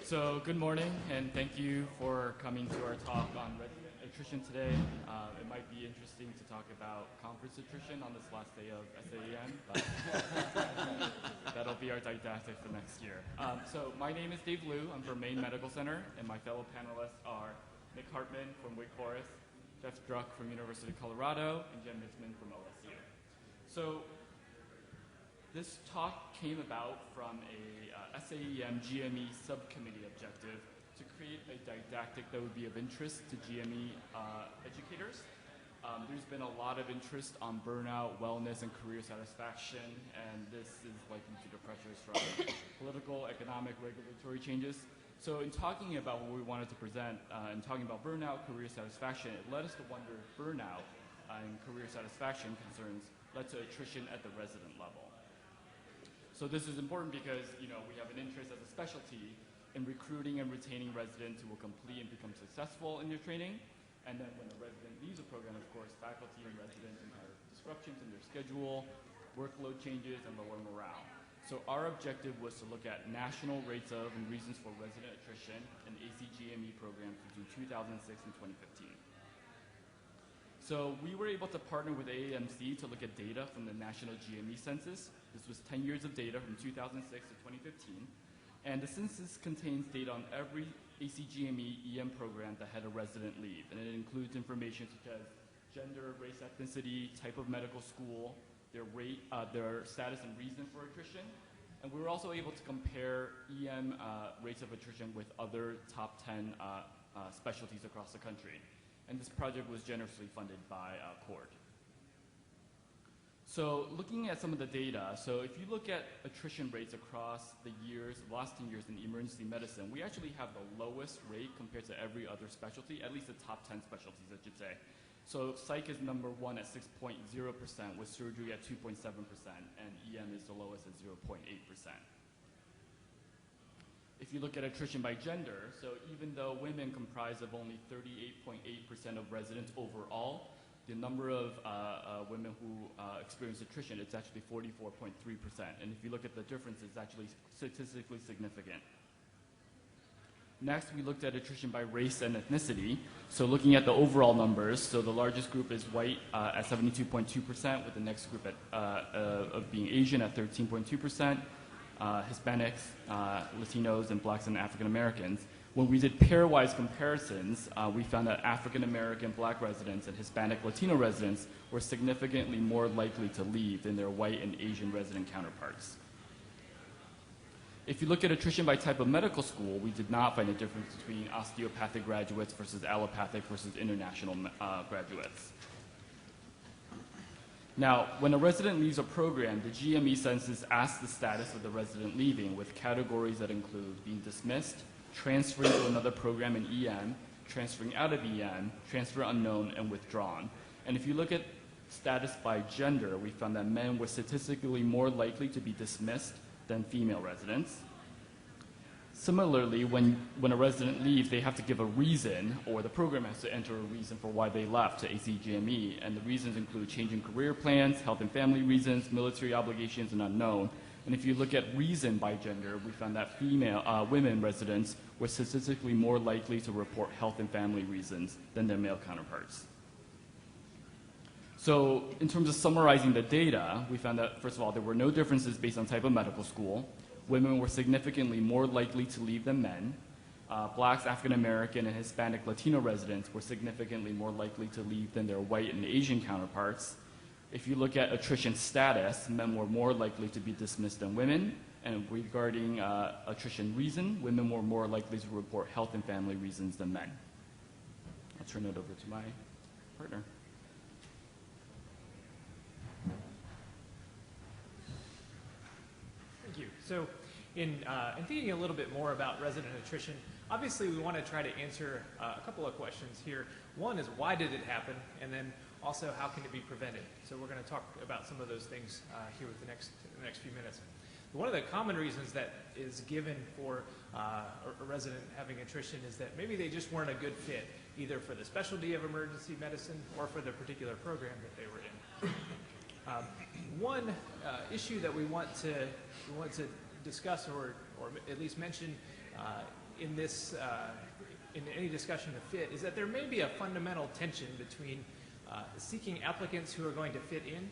So good morning, and thank you for coming to our talk on resident attrition today. It might be interesting to talk about conference attrition on this last day of SAEM, but that'll be our didactic for next year. So my name is Dave Liu. I'm from Maine Medical Center, and my fellow panelists are Nick Hartman from Wake Forest, Jeff Druck from University of Colorado, and Jen Mitzman from OSU. So this talk came about from a SAEM GME subcommittee objective to create a didactic that would be of interest to GME educators. There's been a lot of interest on burnout, wellness, and career satisfaction, and this is likely due to pressures from political, economic, regulatory changes. So in talking about what we wanted to present and talking about burnout, career satisfaction, it led us to wonder if burnout and career satisfaction concerns led to attrition at the resident level. So this is important because, we have an interest as a specialty in recruiting and retaining residents who will complete and become successful in their training. And then when a resident leaves a program, of course, faculty and residents encounter disruptions in their schedule, workload changes, and lower morale. So our objective was to look at national rates of and reasons for resident attrition in ACGME programs between 2006 and 2015. So we were able to partner with AAMC to look at data from the National GME Census. This was 10 years of data from 2006 to 2015. And the census contains data on every ACGME EM program that had a resident leave. And it includes information such as gender, race, ethnicity, type of medical school, their rate, their status and reason for attrition. And we were also able to compare EM rates of attrition with other top 10 specialties across the country. And this project was generously funded by CORD. So looking at some of the data, so if you look at attrition rates across the last 10 years in emergency medicine, we actually have the lowest rate compared to every other specialty, at least the top 10 specialties, I should say. So psych is number 1 at 6.0%, with surgery at 2.7%, and EM is the lowest at 0.8%. If you look at attrition by gender, so even though women comprise of only 38.8% of residents overall, the number of women who experience attrition, it's actually 44.3%. And if you look at the difference, it's actually statistically significant. Next, we looked at attrition by race and ethnicity. So looking at the overall numbers, so the largest group is white at 72.2%, with the next group of being Asian at 13.2%. Hispanics, Latinos, and blacks and African Americans. When we did pairwise comparisons, we found that African American black residents and Hispanic Latino residents were significantly more likely to leave than their white and Asian resident counterparts. If you look at attrition by type of medical school, we did not find a difference between osteopathic graduates versus allopathic versus international graduates. Now, when a resident leaves a program, the GME census asks the status of the resident leaving, with categories that include being dismissed, transferring to another program in EM, transferring out of EM, transfer unknown, and withdrawn. And if you look at status by gender, we found that men were statistically more likely to be dismissed than female residents. Similarly, when a resident leaves, they have to give a reason, or the program has to enter a reason for why they left to ACGME, and the reasons include changing career plans, health and family reasons, military obligations, and unknown. And if you look at reason by gender, we found that women residents were statistically more likely to report health and family reasons than their male counterparts. So in terms of summarizing the data, we found that, first of all, there were no differences based on type of medical school. Women were significantly more likely to leave than men. Blacks, African American, and Hispanic Latino residents were significantly more likely to leave than their white and Asian counterparts. If you look at attrition status, men were more likely to be dismissed than women. And regarding attrition reason, women were more likely to report health and family reasons than men. I'll turn it over to my partner. Thank you. So in thinking a little bit more about resident attrition, obviously we want to try to answer a couple of questions here. One is, why did it happen? And then also, how can it be prevented? So we're going to talk about some of those things here with the next few minutes. One of the common reasons that is given for a resident having attrition is that maybe they just weren't a good fit, either for the specialty of emergency medicine or for the particular program that they were in. One issue that we want to discuss or at least mention in this, in any discussion of fit, is that there may be a fundamental tension between seeking applicants who are going to fit in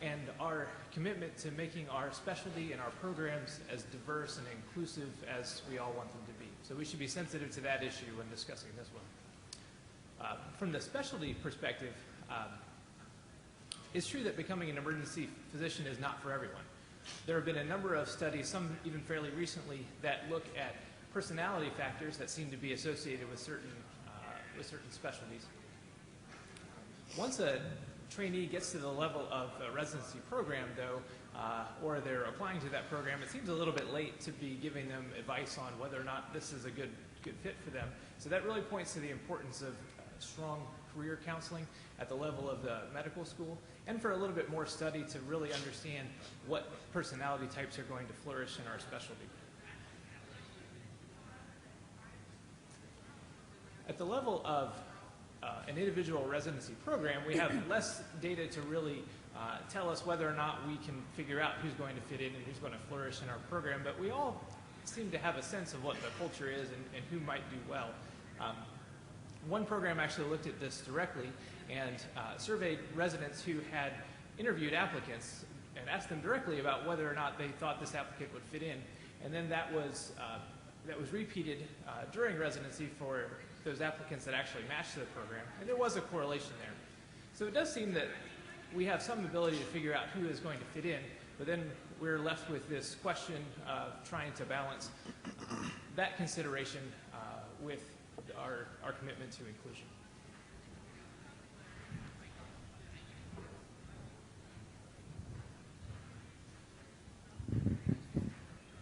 and our commitment to making our specialty and our programs as diverse and inclusive as we all want them to be. So we should be sensitive to that issue when discussing this one. From the specialty perspective, it's true that becoming an emergency physician is not for everyone. There have been a number of studies, some even fairly recently, that look at personality factors that seem to be associated with certain specialties. Once a trainee gets to the level of a residency program, though, or they're applying to that program, it seems a little bit late to be giving them advice on whether or not this is a good fit for them. So that really points to the importance of strong career counseling at the level of the medical school, and for a little bit more study to really understand what personality types are going to flourish in our specialty. At the level of an individual residency program, we have less data to really tell us whether or not we can figure out who's going to fit in and who's going to flourish in our program, but we all seem to have a sense of what the culture is and who might do well. One program actually looked at this directly and surveyed residents who had interviewed applicants and asked them directly about whether or not they thought this applicant would fit in. And then that was repeated during residency for those applicants that actually matched the program. And there was a correlation there. So it does seem that we have some ability to figure out who is going to fit in, but then we're left with this question of trying to balance that consideration with our commitment to inclusion.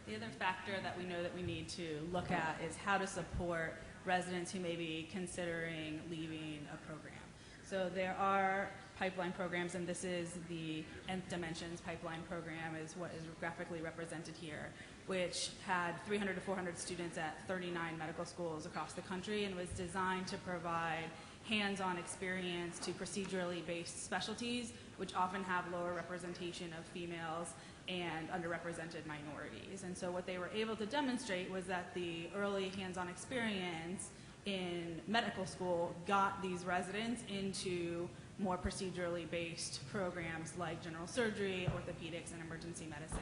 The other factor that we know that we need to look at is how to support residents who may be considering leaving a program. So there are pipeline programs, and this is the Nth Dimensions pipeline program is what is graphically represented here, which had 300 to 400 students at 39 medical schools across the country and was designed to provide hands-on experience to procedurally based specialties, which often have lower representation of females and underrepresented minorities. And so what they were able to demonstrate was that the early hands-on experience in medical school got these residents into more procedurally based programs like general surgery, orthopedics, and emergency medicine.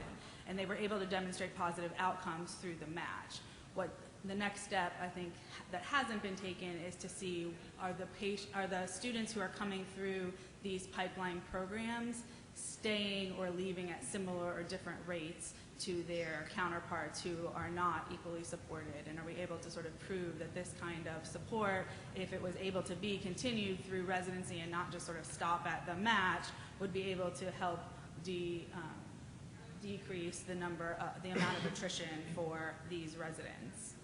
And they were able to demonstrate positive outcomes through the match. What the next step, I think, that hasn't been taken is to see are the students who are coming through these pipeline programs staying or leaving at similar or different rates to their counterparts who are not equally supported, and are we able to sort of prove that this kind of support, if it was able to be continued through residency and not just sort of stop at the match, would be able to help decrease the amount of attrition for these residents.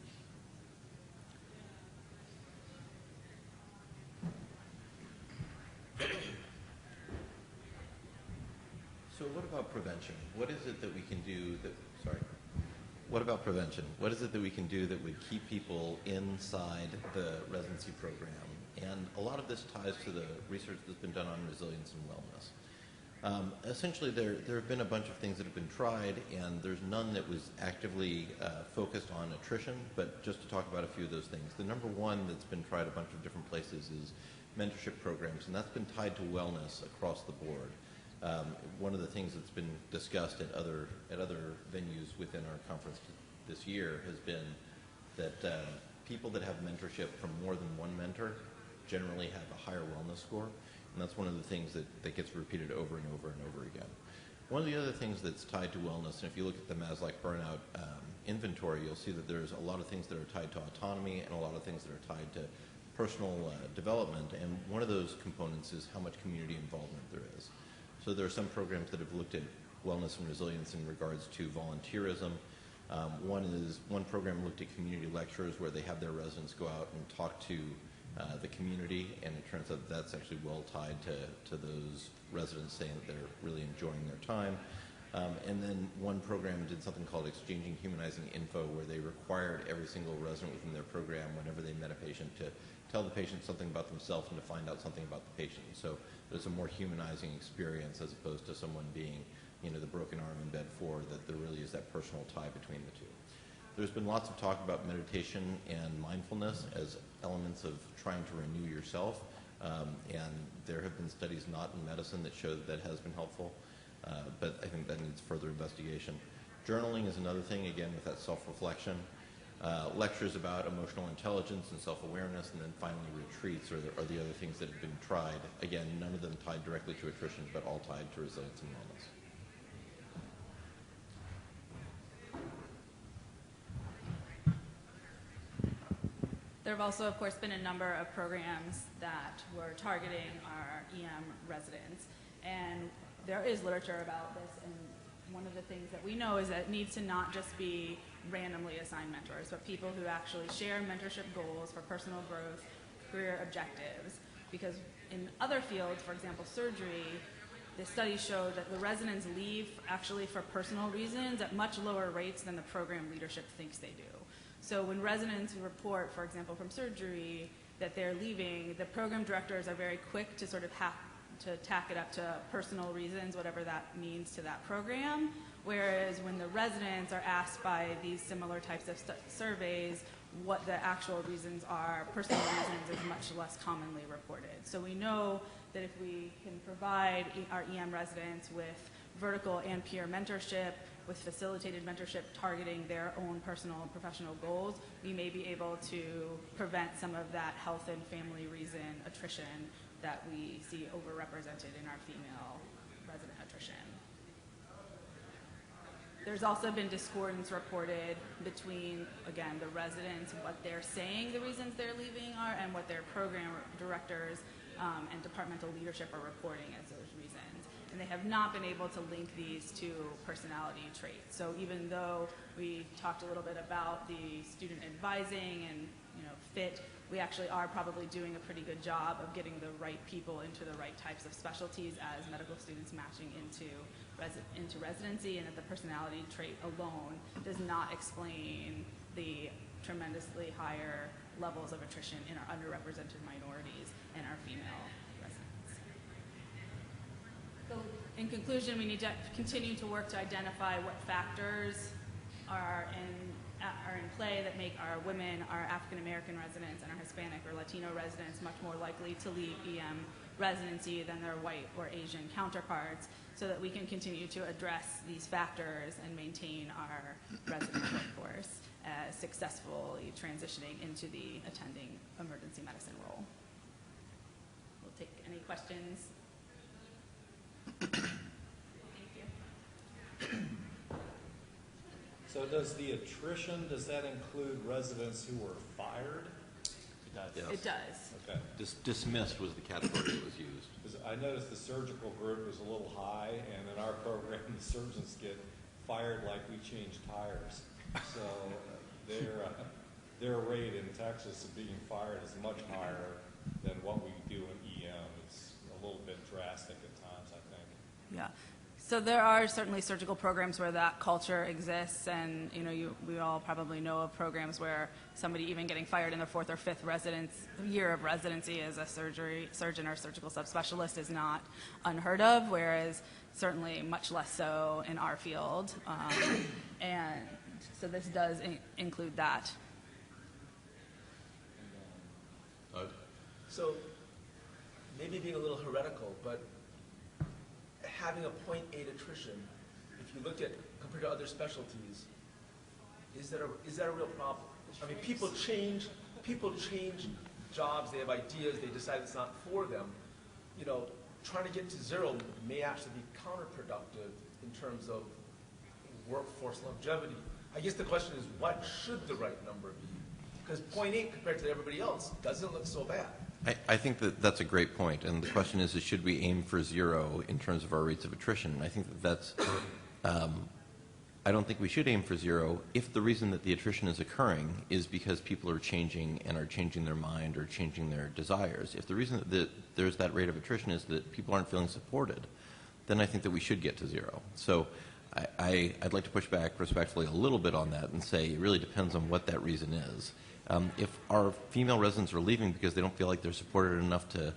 So what about prevention? What is it that we can do that, what about prevention? What is it that we can do that would keep people inside the residency program? And a lot of this ties to the research that's been done on resilience and wellness. Essentially, there have been a bunch of things that have been tried, and there's none that was actively focused on attrition, but just to talk about a few of those things. The number one that's been tried a bunch of different places is mentorship programs, and that's been tied to wellness across the board. One of the things that's been discussed at other venues within our conference this year has been that people that have mentorship from more than one mentor generally have a higher wellness score, and that's one of the things that gets repeated over and over and over again. One of the other things that's tied to wellness, and if you look at the Maslow burnout inventory, you'll see that there's a lot of things that are tied to autonomy and a lot of things that are tied to personal development, and one of those components is how much community involvement there is. So there are some programs that have looked at wellness and resilience in regards to volunteerism. One program looked at community lectures where they have their residents go out and talk to the community, and it turns out that's actually well tied to those residents saying that they're really enjoying their time. And then one program did something called Exchanging Humanizing Info, where they required every single resident within their program, whenever they met a patient, to tell the patient something about themselves and to find out something about the patient. So there's a more humanizing experience as opposed to someone being, the broken arm in bed 4, that there really is that personal tie between the two. there's been lots of talk about meditation and mindfulness as elements of trying to renew yourself. And there have been studies not in medicine that show that has been helpful, but I think that needs further investigation. Journaling is another thing, again, with that self-reflection. Lectures about emotional intelligence and self-awareness, and then finally retreats are the other things that have been tried. Again, none of them tied directly to attrition, but all tied to resilience and wellness. There have also, of course, been a number of programs that were targeting our EM residents, and there is literature about this, and one of the things that we know is that it needs to not just be randomly assigned mentors, but people who actually share mentorship goals for personal growth, career objectives, because in other fields, for example, surgery, the studies show that the residents leave actually for personal reasons at much lower rates than the program leadership thinks they do. So when residents report, for example, from surgery that they're leaving, the program directors are very quick to sort of tack it up to personal reasons, whatever that means to that program. Whereas when the residents are asked by these similar types of surveys what the actual reasons are, personal reasons is much less commonly reported. So we know that if we can provide our EM residents with vertical and peer mentorship, with facilitated mentorship targeting their own personal and professional goals, we may be able to prevent some of that health and family reason attrition that we see overrepresented in our female resident attrition. There's also been discordance reported between, again, the residents, what they're saying the reasons they're leaving are, and what their program directors and departmental leadership are reporting as those reasons. And they have not been able to link these to personality traits. So even though we talked a little bit about the student advising and fit, we actually are probably doing a pretty good job of getting the right people into the right types of specialties as medical students matching into residency, and that the personality trait alone does not explain the tremendously higher levels of attrition in our underrepresented minorities and our female residents. So in conclusion, we need to continue to work to identify what factors are in play that make our women, our African American residents, and our Hispanic or Latino residents much more likely to leave EM residency than their white or Asian counterparts, so that we can continue to address these factors and maintain our resident workforce as successfully transitioning into the attending emergency medicine role. We'll take any questions. Thank you. So does the attrition, does that include residents who were fired? It does. Yes. It does. Okay. Dismissed was the category that was used. Because I noticed the surgical group was a little high, and in our program, the surgeons get fired like we change tires. So their rate in Texas of being fired is much higher than what we do in EM. It's a little bit drastic at times, I think. Yeah. So there are certainly surgical programs where that culture exists, and we all probably know of programs where somebody even getting fired in their 4th or 5th year of residency as a surgeon or surgical subspecialist is not unheard of, whereas certainly much less so in our field. And so this does include that. So maybe being a little heretical, but having a 0.8 attrition, if you look at compared to other specialties, is that a real problem? I mean, people change jobs, they have ideas, they decide it's not for them. Trying to get to 0 may actually be counterproductive in terms of workforce longevity. I guess the question is, what should the right number be? Because 0.8 compared to everybody else doesn't look so bad. I think that's a great point, and the question is should we aim for 0 in terms of our rates of attrition? And I think that's I don't think we should aim for 0 if the reason that the attrition is occurring is because people are changing and are changing their mind or changing their desires. If the reason that there's that rate of attrition is that people aren't feeling supported, then I think that we should get to 0. So I'd like to push back respectfully a little bit on that and say it really depends on what that reason is. If our female residents are leaving because they don't feel like they're supported enough to,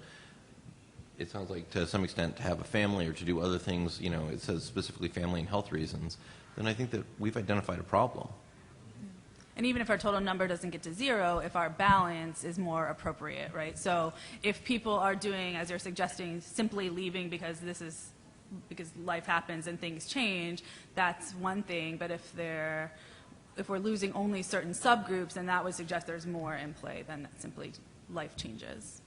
it sounds like to some extent, to have a family or to do other things, it says specifically family and health reasons, then I think that we've identified a problem. And even if our total number doesn't get to 0, if our balance is more appropriate, right? So if people are doing, as you're suggesting, simply leaving because life happens and things change, that's one thing. But if we're losing only certain subgroups, then that would suggest there's more in play than simply life changes.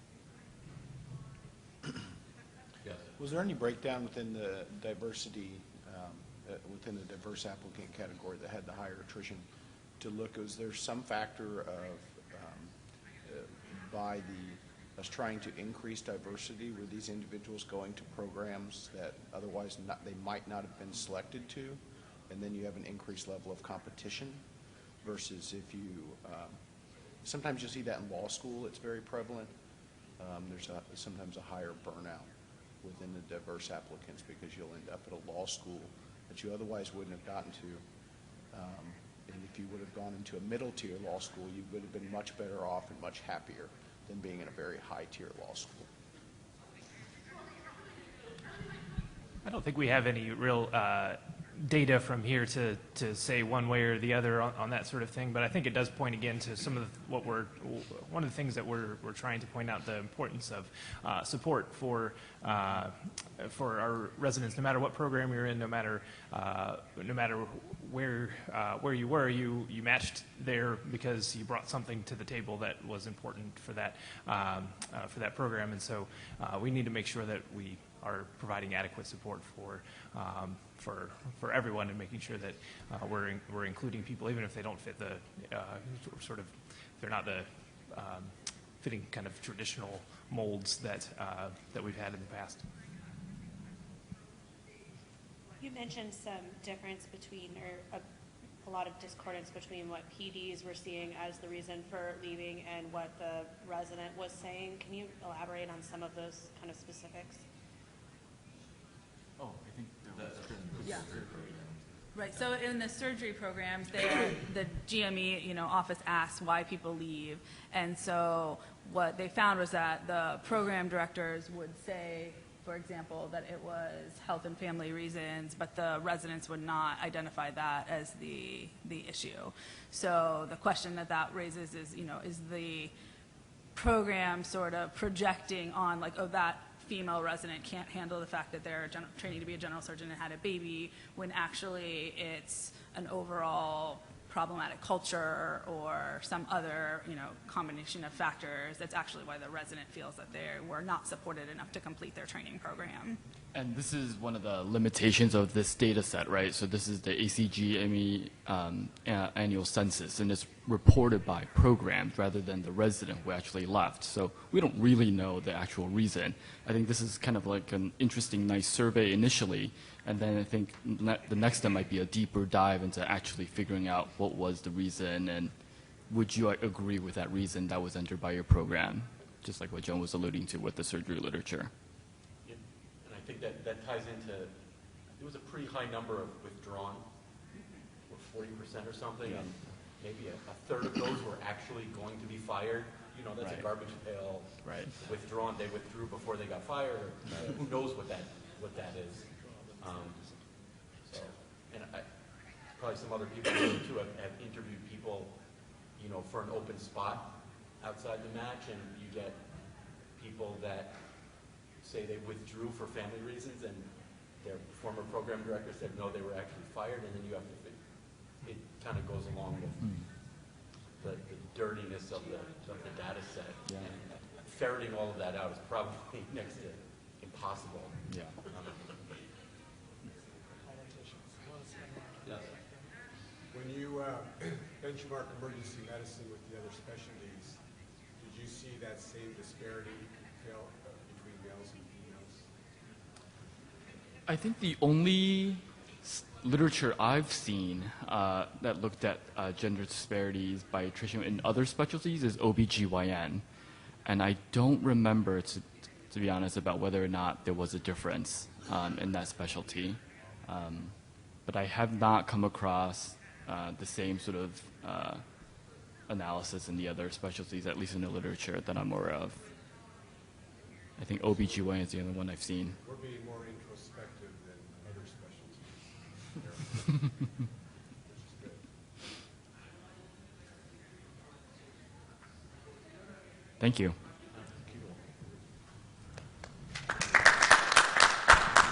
Yes. Was there any breakdown within the diversity, within the diverse applicant category that had the higher attrition to look? Was there some factor of by us trying to increase diversity? Were these individuals going to programs that otherwise they might not have been selected to, and then you have an increased level of competition versus if you sometimes you see that in law school, it's very prevalent. There's sometimes a higher burnout within the diverse applicants because you'll end up at a law school that you otherwise wouldn't have gotten to. And if you would have gone into a middle tier law school, you would have been much better off and much happier than being in a very high tier law school. I don't think we have any real data from here to say one way or the other on that sort of thing, but I think it does point again to some of one of the things that we're trying to point out, the importance of support for our residents, no matter what program you're in, no matter where you were, you matched there because you brought something to the table that was important for that program, and so we need to make sure that we are providing adequate support for everyone and making sure that we're including people even if they don't fit the they're not the fitting kind of traditional molds that we've had in the past. You mentioned some difference between, or a lot of discordance between what PDs were seeing as the reason for leaving and what the resident was saying. Can you elaborate on some of those kind of specifics? Oh, I think Yeah. Right. So in the surgery programs, the GME, office asks why people leave, and so what they found was that the program directors would say, for example, that it was health and family reasons, but the residents would not identify that as the issue. So the question that raises is, is the program sort of projecting on like, oh, that female resident can't handle the fact that they're training to be a general surgeon and had a baby, when actually it's an overall problematic culture or some other, combination of factors that's actually why the resident feels that they were not supported enough to complete their training program. And this is one of the limitations of this data set, right? So this is the ACG-ME annual census, and it's reported by programs rather than the resident who actually left. So we don't really know the actual reason. I think this is kind of like an interesting, nice survey initially, and then I think the next step might be a deeper dive into actually figuring out what was the reason, and would you agree with that reason that was entered by your program, just like what Joan was alluding to with the surgery literature. I think that ties into, there was a pretty high number of withdrawn, or 40% or something, and maybe a third of those were actually going to be fired. That's Right. a garbage pail. Right. Withdrawn, they withdrew before they got fired. Or who knows what that is. And probably some other people too have interviewed people, for an open spot outside the match, and you get people that say they withdrew for family reasons, and their former program director said no, they were actually fired, and then you have to, it kind of goes along with the dirtiness of the data set. Yeah. And ferreting all of that out is probably next to impossible. Yeah. Yes. When you benchmark emergency medicine with the other specialties, did you see that same disparity between males and females? I think the only literature I've seen that looked at gender disparities by attrition in other specialties is OBGYN. And I don't remember, to be honest, about whether or not there was a difference in that specialty. But I have not come across the same sort of analysis in the other specialties, at least in the literature that I'm aware of. I think OBGYN is the only one I've seen. We're being more introspective than other specialties, which is good. Thank you.